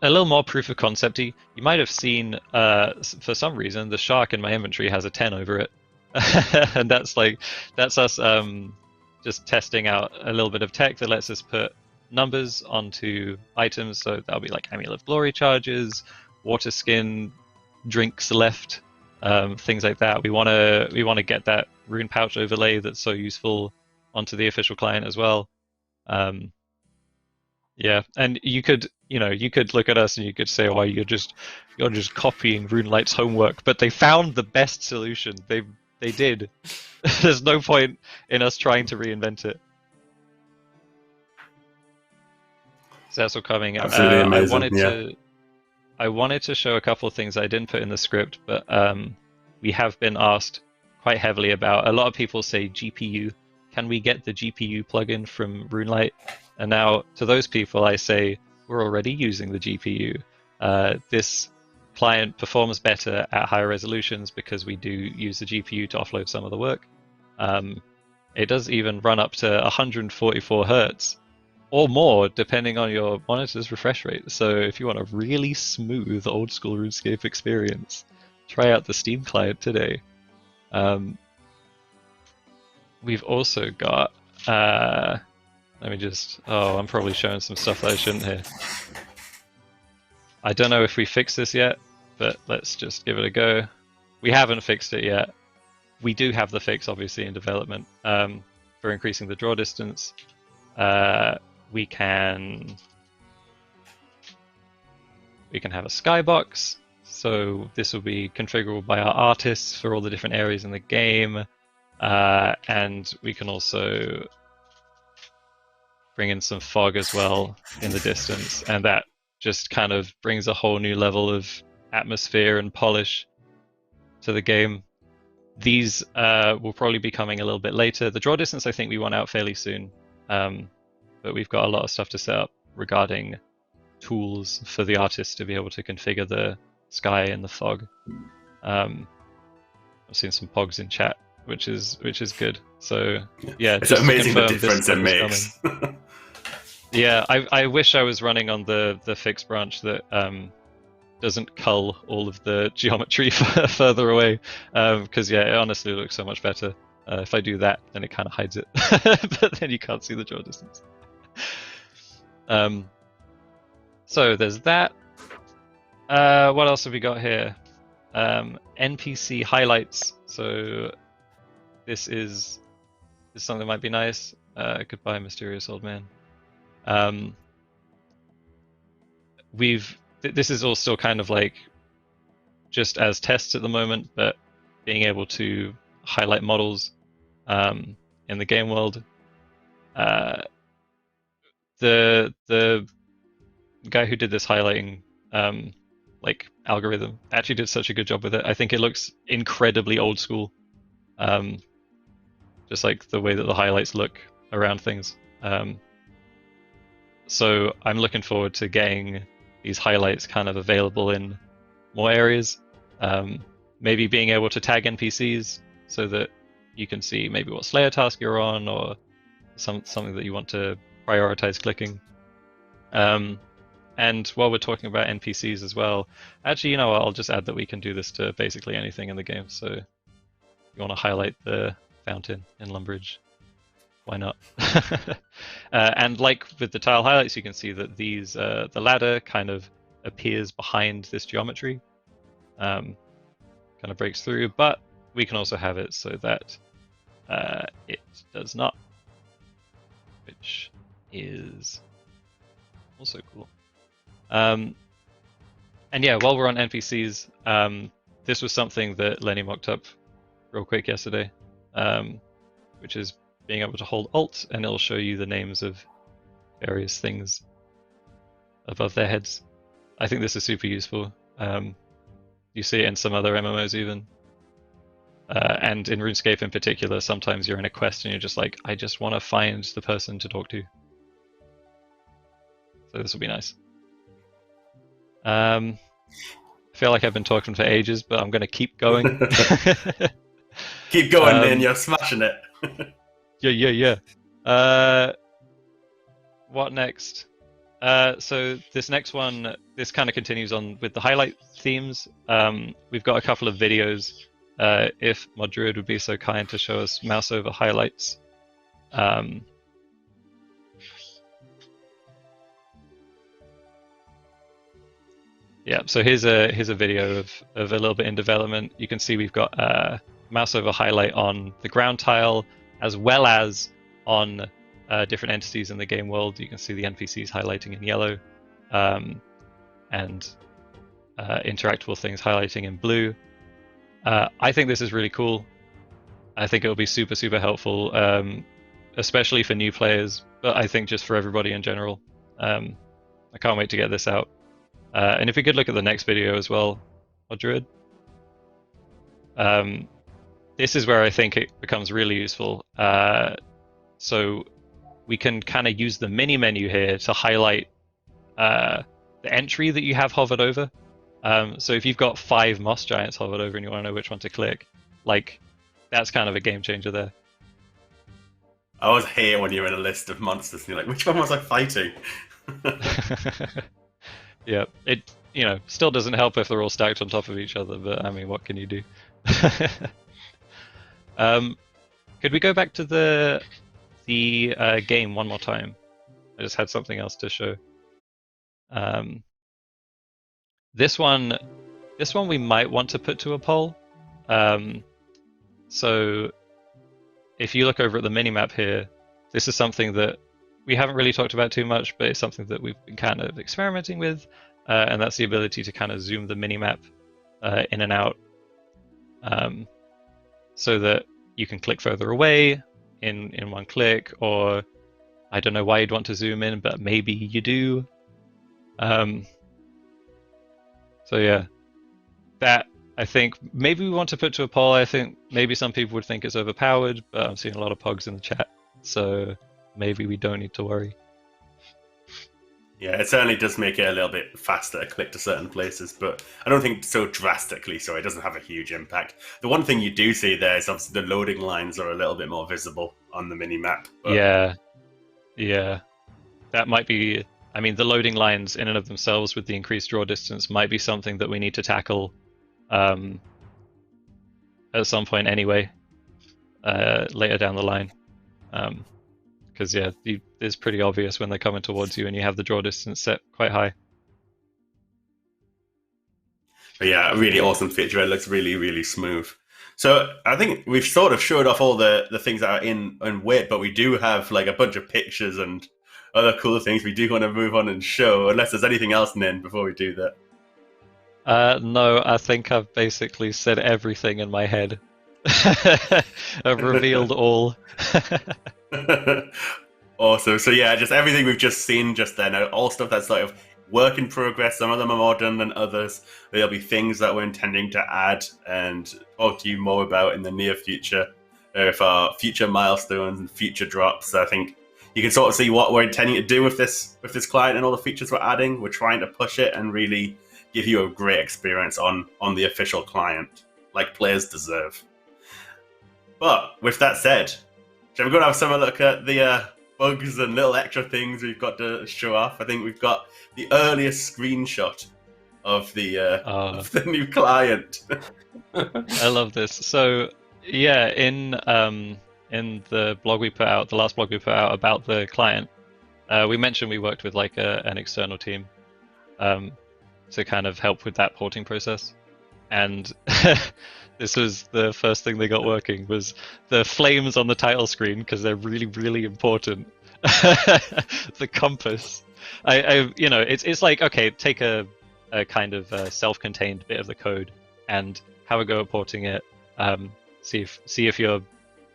little more proof of concepty. You might have seen for some reason the shark in my inventory has a 10 over it. And that's us just testing out a little bit of tech that lets us put numbers onto items. So that'll be like Amulet of Glory charges, water skin, drinks left, things like that. We want to get that rune pouch overlay that's so useful onto the official client as well. Yeah, and you could look at us and you could say, "Oh, you're just copying RuneLite's homework," but they found the best solution. They did. There's no point in us trying to reinvent it. So that's all coming. Absolutely amazing. I wanted to show a couple of things I didn't put in the script, but we have been asked quite heavily about. A lot of people say GPU. Can we get the GPU plugin from RuneLite? And now to those people, I say we're already using the GPU. This client performs better at higher resolutions because we do use the GPU to offload some of the work. It does even run up to 144 hertz, or more, depending on your monitor's refresh rate. So if you want a really smooth old school RuneScape experience, try out the Steam client today. We've also got, let me just, oh, I'm probably showing some stuff that I shouldn't here. I don't know if we fixed this yet, but let's just give it a go. We haven't fixed it yet. We do have the fix, obviously, in development for increasing the draw distance. We can have a skybox, so this will be configurable by our artists for all the different areas in the game, and we can also bring in some fog as well in the distance, and that just kind of brings a whole new level of atmosphere and polish to the game. These will probably be coming a little bit later. The draw distance I think we want out fairly soon, but we've got a lot of stuff to set up regarding tools for the artists to be able to configure the sky and the fog. I've seen some pogs in chat, which is good. So yeah, It's just amazing the to confirm difference it this is makes. coming. Yeah, I wish I was running on the fixed branch that doesn't cull all of the geometry further away, because yeah, it honestly looks so much better. If I do that, then it kind of hides it, but then you can't see the draw distance. So there's that. What else have we got here? NPC highlights. So this is something that might be nice. Goodbye, mysterious old man. This is all still kind of like just as tests at the moment, but being able to highlight models in the game world. The guy who did this highlighting like algorithm actually did such a good job with it. I think it looks incredibly old school, just like the way that the highlights look around things. So I'm looking forward to getting these highlights kind of available in more areas. Maybe being able to tag NPCs so that you can see maybe what Slayer task you're on, or something that you want to prioritize clicking. And while we're talking about NPCs as well, actually, you know what, I'll just add that we can do this to basically anything in the game. So if you want to highlight the fountain in Lumbridge, why not? And like with the tile highlights, you can see that these the ladder kind of appears behind this geometry, kind of breaks through, but we can also have it so that it does not, which is also cool. And yeah, while we're on NPCs, this was something that Lenny mocked up real quick yesterday, which is being able to hold Alt and it'll show you the names of various things above their heads. I think this is super useful. You see it in some other MMOs even. And in RuneScape in particular, sometimes you're in a quest and you're just like, I just want to find the person to talk to. So this will be nice. I feel like I've been talking for ages, but I'm going to keep going. Keep going, Nin, you're smashing it. Yeah. What next? So this next one, this kind of continues on with the highlight themes. We've got a couple of videos. If Mod Druid would be so kind to show us mouse over highlights. Yeah, so here's a video of a little bit in development. You can see we've got mouse over highlight on the ground tile, as well as on different entities in the game world. You can see the NPCs highlighting in yellow, and interactable things highlighting in blue. I think this is really cool. I think it'll be super, super helpful, especially for new players, but I think just for everybody in general. I can't wait to get this out. And if we could look at the next video as well, Druid. This is where I think it becomes really useful. So we can kind of use the mini menu here to highlight the entry that you have hovered over. So if you've got 5 moss giants hovered over and you want to know which one to click, like, that's kind of a game changer there. I always hate when you're in a list of monsters and you're like, which one was I fighting? Yeah, it still doesn't help if they're all stacked on top of each other, but I mean, what can you do? Could we go back to the game one more time? I just had something else to show. This one we might want to put to a poll. So if you look over at the minimap here, this is something that we haven't really talked about too much, but it's something that we've been kind of experimenting with, and that's the ability to kind of zoom the minimap in and out, so that you can click further away in one click, or I don't know why you'd want to zoom in, but maybe you do. So yeah, that I think maybe we want to put to a poll. I think maybe some people would think it's overpowered, but I'm seeing a lot of pogs in the chat, so maybe we don't need to worry. Yeah, it certainly does make it a little bit faster to click to certain places, but I don't think so drastically, so it doesn't have a huge impact. The one thing you do see there is obviously the loading lines are a little bit more visible on the minimap. But... Yeah. That might be... I mean, the loading lines in and of themselves with the increased draw distance might be something that we need to tackle at some point anyway, later down the line. Because it's pretty obvious when they're coming towards you and you have the draw distance set quite high. But yeah, a really awesome feature. It looks really, really smooth. So I think we've sort of showed off all the things that are in wait, but we do have like a bunch of pictures and other cool things we do want to move on and show, unless there's anything else, Nin, before we do that. No, I think I've basically said everything in my head. I've revealed all. Awesome. So yeah, just everything we've just seen just then, all stuff that's sort of work in progress. Some of them are more done than others. There'll be things that we're intending to add and talk to you more about in the near future, with our future milestones and future drops. I think you can sort of see what we're intending to do with this client and all the features we're adding. We're trying to push it and really give you a great experience on the official client, like players deserve. But with that said, shall we go and have some look at the bugs and little extra things we've got to show off? I think we've got the earliest screenshot of the new client. I love this. So yeah, in the blog we put out, the last blog we put out about the client, we mentioned we worked with like an external team to kind of help with that porting process, and this was the first thing they got working, was the flames on the title screen, because they're really, really important. The compass. It's like, okay, take a kind of self-contained bit of the code and have a go at porting it. See if you're,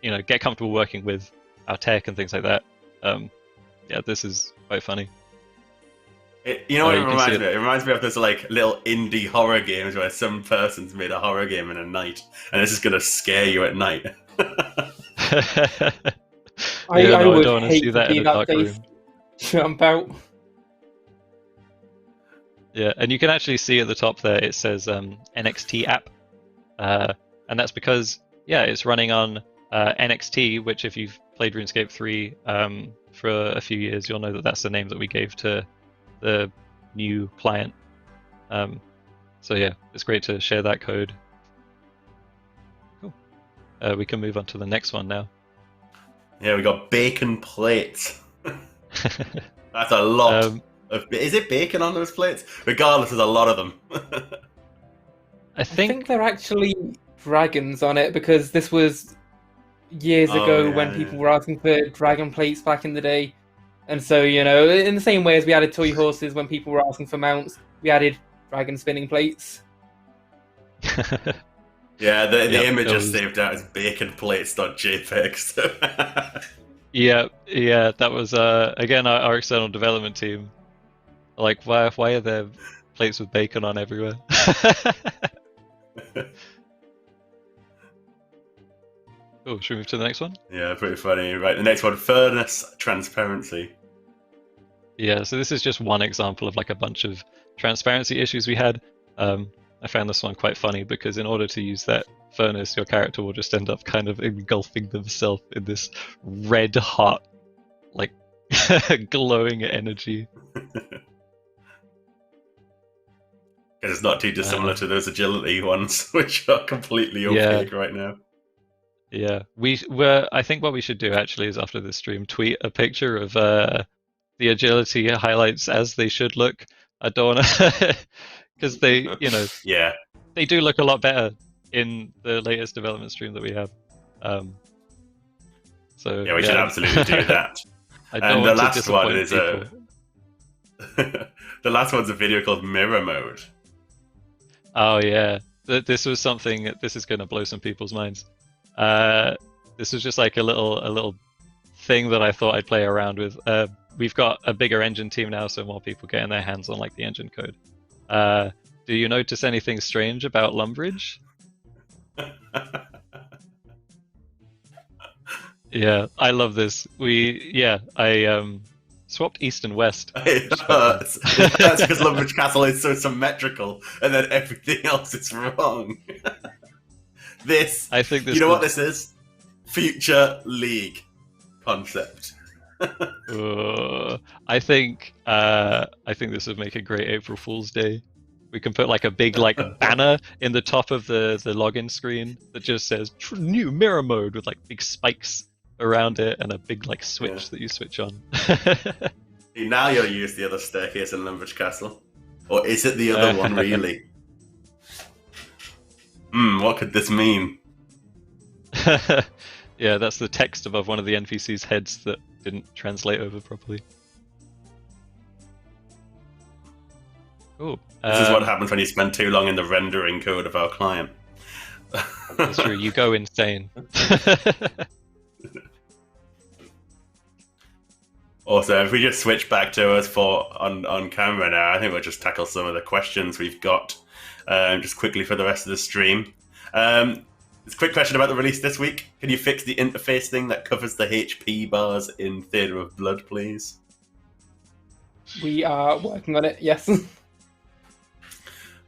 get comfortable working with our tech and things like that. Yeah, this is quite funny. It reminds me? It reminds me of those like little indie horror games where some person's made a horror game in a night, and it's just gonna scare you at night. I would don't want to hate see that in a dark room. Jump out. Yeah, and you can actually see at the top there it says NXT app, and that's because it's running on NXT, which if you've played RuneScape 3 for a few years, you'll know that that's the name that we gave to the new client. So yeah, it's great to share that code. Cool. We can move on to the next one now. Yeah, we got bacon plates. That's a lot. Is it bacon on those plates? Regardless, there's a lot of them. I think they're actually dragons on it, because this was years ago when people were asking for dragon plates back in the day. And so, in the same way as we added toy horses when people were asking for mounts, we added dragon spinning plates. Yeah, the image is saved out as baconplates.jpg. So. Yeah, that was again our external development team. Like, why are there plates with bacon on everywhere? Cool, should we move to the next one? Yeah, pretty funny. Right, the next one, furnace transparency. Yeah, so this is just one example of like a bunch of transparency issues we had. I I found this one quite funny because in order to use that furnace, your character will just end up kind of engulfing themselves in this red hot, like glowing energy. It's not too dissimilar to those agility ones, which are completely opaque right now. Yeah, I think what we should do actually is after this stream, tweet a picture of the agility highlights as they should look. Adorna, because they, yeah, they do look a lot better in the latest development stream that we have. So yeah, we should absolutely do that. I don't want the to last disappoint one is people. The last one's a video called Mirror Mode. Oh yeah, this was something. This is going to blow some people's minds. This was just like a little thing that I thought I'd play around with. We've got a bigger engine team now, so more people getting their hands on like the engine code. Do you notice anything strange about Lumbridge? Yeah, I love this. I swapped east and west. It hurts. That's because Lumbridge Castle is so symmetrical, and then everything else is wrong. I think this. You know what this is? Future League concept. I think this would make a great April Fool's Day. We can put like a big banner in the top of the login screen that just says new mirror mode with like big spikes around it and a big switch that you switch on. Now you'll use the other staircase in Lumbridge Castle, or is it the other one really? What could this mean? Yeah, that's the text above one of the NPC's heads that didn't translate over properly. Ooh, this is what happens when you spend too long in the rendering code of our client. That's true, you go insane. Also, if we just switch back to us on camera now, I think we'll just tackle some of the questions we've got just quickly for the rest of the stream. It's a quick question about the release this week. Can you fix the interface thing that covers the HP bars in Theatre of Blood, please? We are working on it, yes.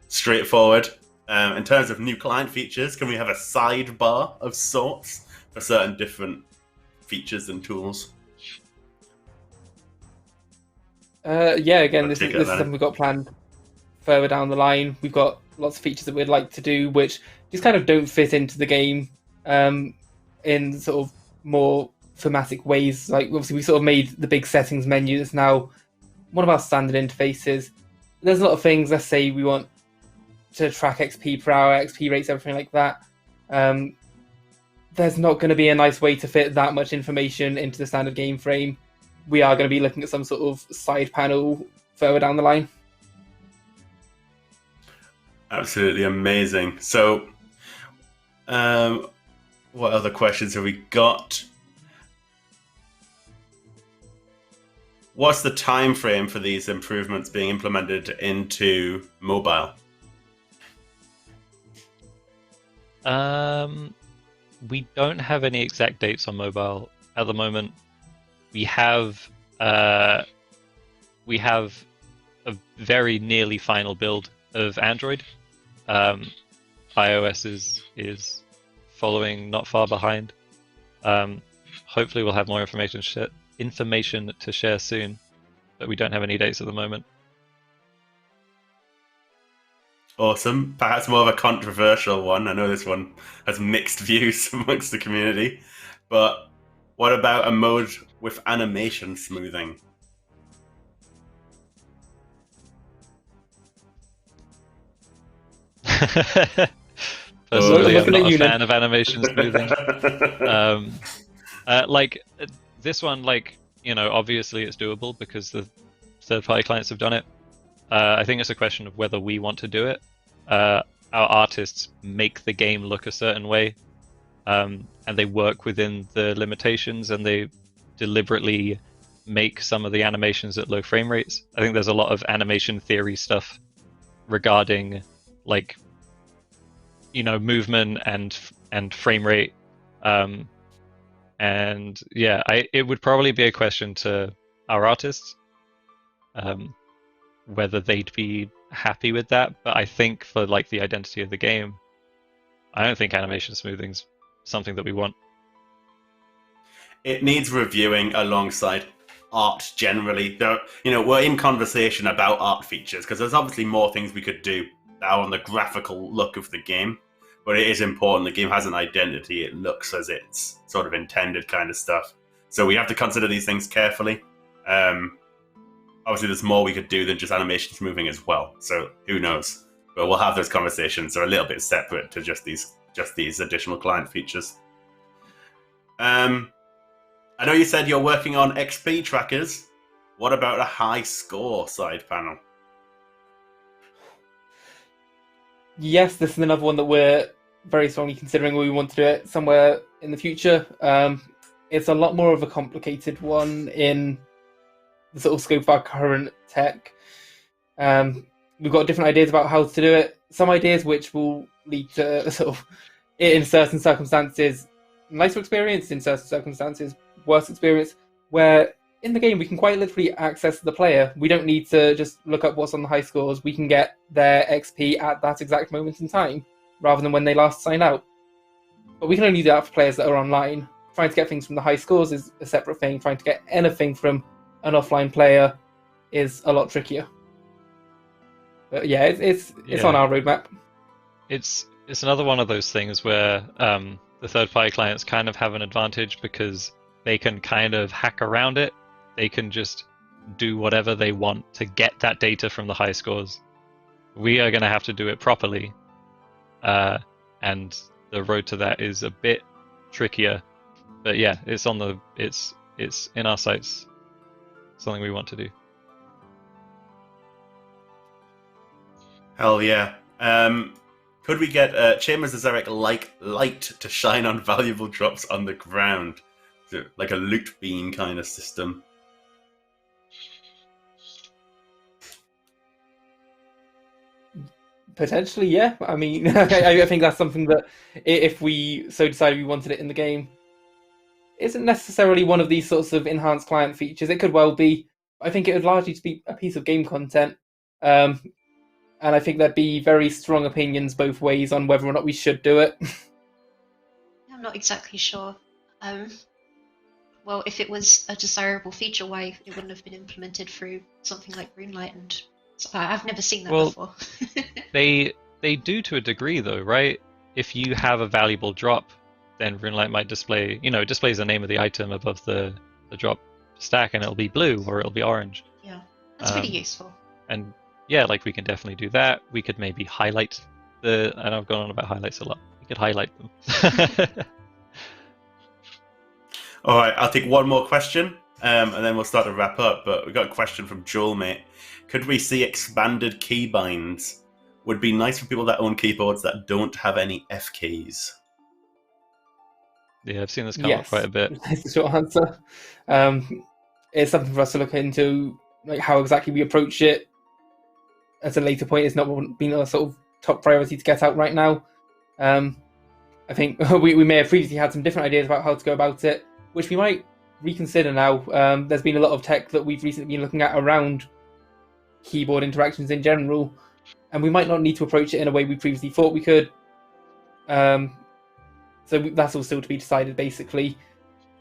Straightforward. In terms of new client features, can we have a sidebar of sorts for certain different features and tools? Yeah, again, this is something we've got planned further down the line. We've got lots of features that we'd like to do, which just kind of don't fit into the game in sort of more thematic ways. Like, obviously, we sort of made the big settings menu that's now one of our standard interfaces. There's a lot of things, let's say we want to track XP per hour, XP rates, everything like that. There's not going to be a nice way to fit that much information into the standard game frame. We are going to be looking at some sort of side panel further down the line. Absolutely amazing. So, what other questions have we got? What's the time frame for these improvements being implemented into mobile? We don't have any exact dates on mobile at the moment. We have a very nearly final build of Android. iOS is following not far behind. Hopefully we'll have more information to share soon, but we don't have any dates at the moment. Awesome. Perhaps more of a controversial one. I know this one has mixed views amongst the community, but what about a mode with animation smoothing? Personally, I'm not a fan of animation smoothing. This one, obviously it's doable because the third-party clients have done it. I think it's a question of whether we want to do it. Our artists make the game look a certain way, and they work within the limitations, and they deliberately make some of the animations at low frame rates. I think there's a lot of animation theory stuff regarding movement and frame rate, and yeah, it would probably be a question to our artists whether they'd be happy with that, but I think for like the identity of the game, I don't think animation smoothing's something that we want. It needs reviewing alongside art generally. We're in conversation about art features because there's obviously more things we could do that are on the graphical look of the game. But it is important the game has an identity. It looks as it's sort of intended kind of stuff. So we have to consider these things carefully. Obviously, there's more we could do than just animation smoothing as well. So who knows? But we'll have those conversations. They're a little bit separate to just these additional client features. I know you said you're working on XP trackers. What about a high score side panel? Yes, this is another one that we're very strongly considering we want to do it somewhere in the future. It's a lot more of a complicated one in the sort of scope of our current tech. We've got different ideas about how to do it. Some ideas which will lead to sort of, in certain circumstances, nicer experience, in certain circumstances, worse experience, where in the game we can quite literally access the player. We don't need to just look up what's on the high scores. We can get their XP at that exact moment in time, rather than when they last signed out. But we can only do that for players that are online. Trying to get things from the high scores is a separate thing. Trying to get anything from an offline player is a lot trickier. But yeah, it's on our roadmap. It's another one of those things where the third-party clients kind of have an advantage because they can kind of hack around it. They can just do whatever they want to get that data from the high scores. We are going to have to do it properly, and the road to that is a bit trickier. But yeah, it's in our sights. Something we want to do. Hell yeah. Could we get Chambers of Xeric like light to shine on valuable drops on the ground? Like a loot beam kind of system. Potentially, yeah. I mean, I think that's something that, if we so decided we wanted it in the game, isn't necessarily one of these sorts of enhanced client features. It could well be. I think it would largely just be a piece of game content. And I think there'd be very strong opinions both ways on whether or not we should do it. I'm not exactly sure. Well, if it was a desirable feature, why it wouldn't have been implemented through something like RuneLight? And I've never seen that before. They do to a degree, though, right? If you have a valuable drop, then RuneLight might display, it displays the name of the item above the drop stack, and it'll be blue or it'll be orange. Yeah, that's pretty useful. And yeah, like we can definitely do that. We could maybe highlight and I've gone on about highlights a lot. We could highlight them. All right, I'll take one more question, and then we'll start to wrap up. But we got a question from Joel, mate. Could we see expanded keybinds? Would be nice for people that own keyboards that don't have any F keys. Yeah, I've seen this come up quite a bit. That's the short answer. It's something for us to look into, like how exactly we approach it at a later point. It's not been a sort of top priority to get out right now. I think we may have previously had some different ideas about how to go about it, which we might reconsider now. There's been a lot of tech that we've recently been looking at around keyboard interactions in general, and we might not need to approach it in a way we previously thought we could. So that's all still to be decided, basically,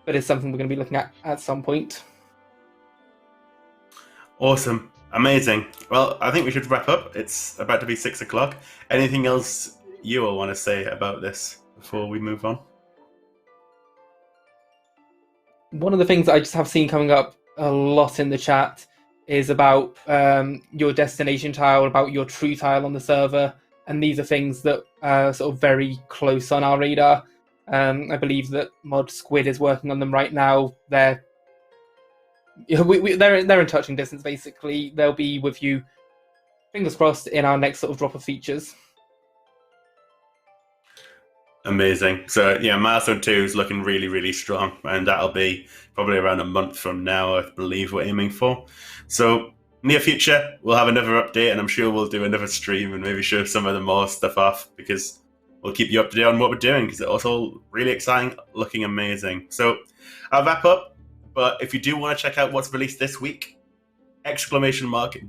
but it's something we're going to be looking at some point. Awesome. Amazing. Well, I think we should wrap up. It's about to be 6 o'clock. Anything else you all want to say about this before we move on? One of the things that I just have seen coming up a lot in the chat is about your destination tile, about your true tile on the server, and these are things that are sort of very close on our radar. I believe that Mod Squid is working on them right now. They're in touching distance, basically. They'll be with you, fingers crossed, in our next sort of drop of features. Amazing. So yeah, Milestone 2 is looking really, really strong, and that'll be probably around a month from now, I believe we're aiming for. So near future, we'll have another update, and I'm sure we'll do another stream and maybe show some of the more stuff off, because we'll keep you up to date on what we're doing, because it's all really exciting, looking amazing. So I'll wrap up, but if you do want to check out what's released this week,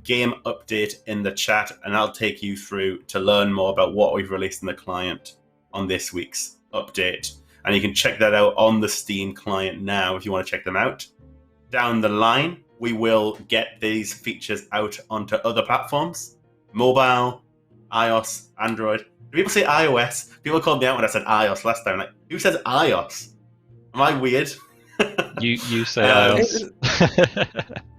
!game update in the chat, and I'll take you through to learn more about what we've released in the client on this week's update. And you can check that out on the Steam client now if you want to check them out. Down the line, we will get these features out onto other platforms. Mobile, iOS, Android. Do people say iOS? People called me out when I said iOS last time. Like, who says iOS? Am I weird? You say iOS.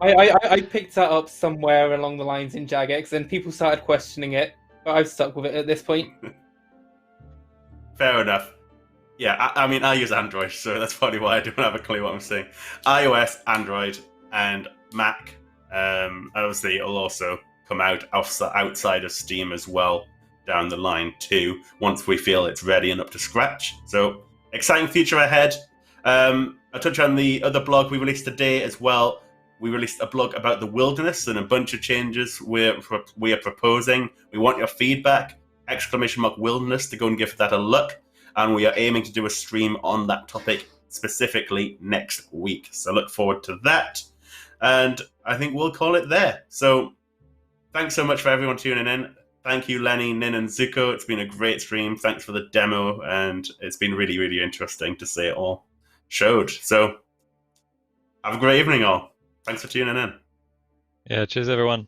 I picked that up somewhere along the lines in Jagex, and people started questioning it, but I've stuck with it at this point. Fair enough. Yeah, I mean, I use Android, so that's probably why I don't have a clue what I'm saying. iOS, Android, and Mac. Obviously, it'll also come out outside of Steam as well down the line too, once we feel it's ready and up to scratch. So, exciting future ahead. I'll touch on the other blog we released today as well. We released a blog about the wilderness and a bunch of changes we are proposing. We want your feedback. !wilderness to go and give that a look. And we are aiming to do a stream on that topic specifically next week. So look forward to that. And I think we'll call it there. So thanks so much for everyone tuning in. Thank you, Lenny, Nin, and Zuko. It's been a great stream. Thanks for the demo. And it's been really, really interesting to see it all showed. So have a great evening, all. Thanks for tuning in. Yeah, cheers, everyone.